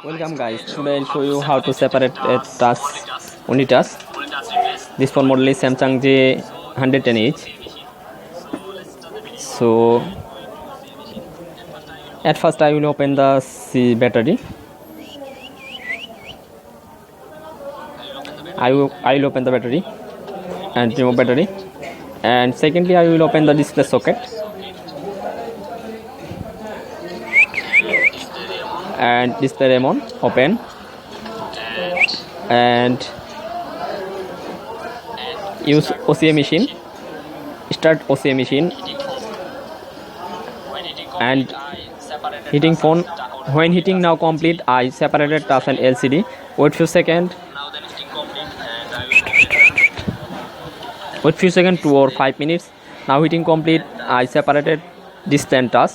Welcome guys, today I'll show you how to separate a task, unitask. This phone model is Samsung j110H. So at first I will open the battery. I will open the battery and remove battery, and secondly I will open the display socket and display remote open, and use OCA machine, start OCA machine, and heating phone. When heating now complete, I separated touch and LCD. Wait few seconds. Wait few seconds, 2 or 5 minutes. Now heating complete, I separated display and touch.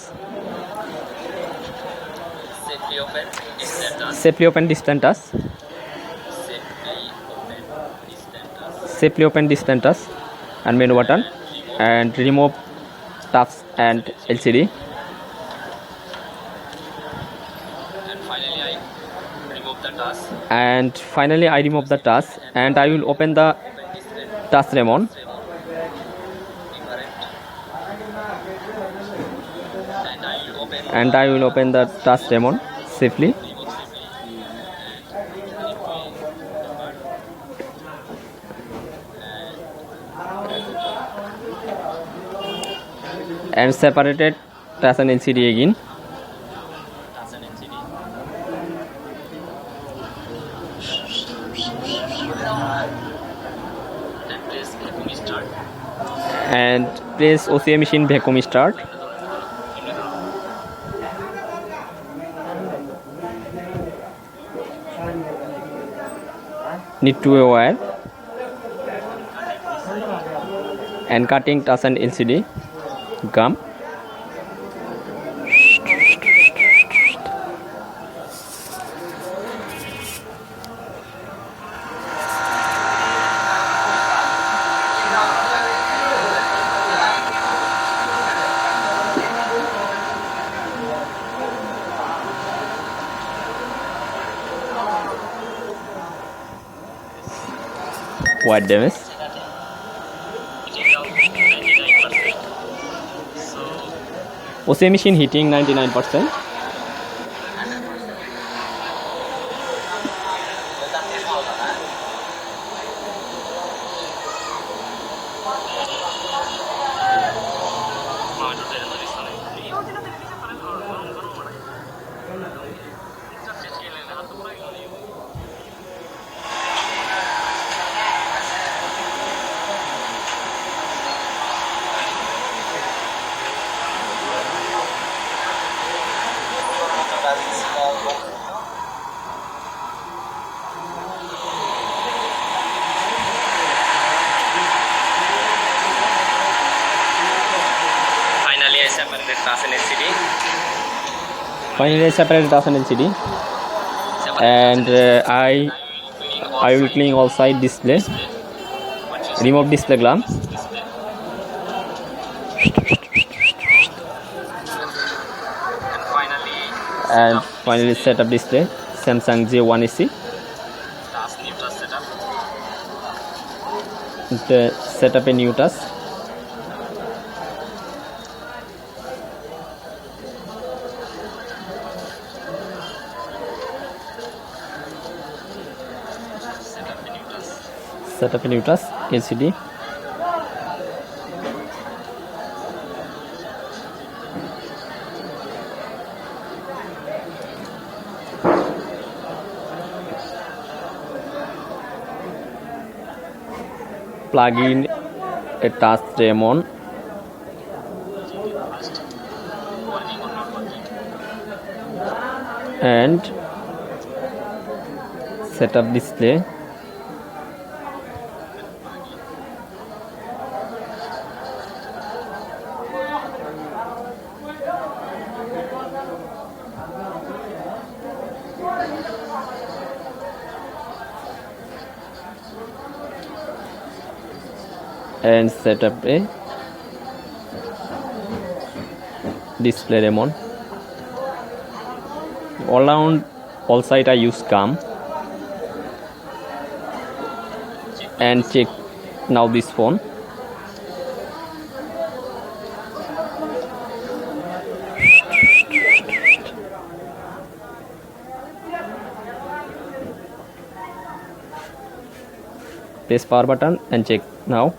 Safely open display and touch. Safely open display and touch and menu button, and remove touch and LCD. And finally I remove the touch, and I will open the touch remote. And I will open the touch remote safely. And separated touch and LCD again. And place OCA machine vacuum start. Need to wire and cutting touch and LCD gum. White damage. OCA machine heating 99%. Finally I separated touch and LCD, and I will clean all side display, remove display glam, and finally set up display Samsung j110H. Set up a new touch. Set up a new touch LCD. Plug in a touch remote. And set up display. And set up a display remote. All all side I use gum and check now this phone. Press power button and check now.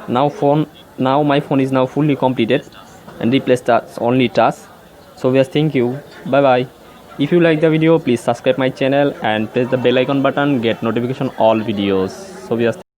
Now my phone is now fully completed and replaced the only task. So yes, thank you, bye bye. If you like the video, please subscribe my channel and press the bell icon button, get notification all videos. So yes.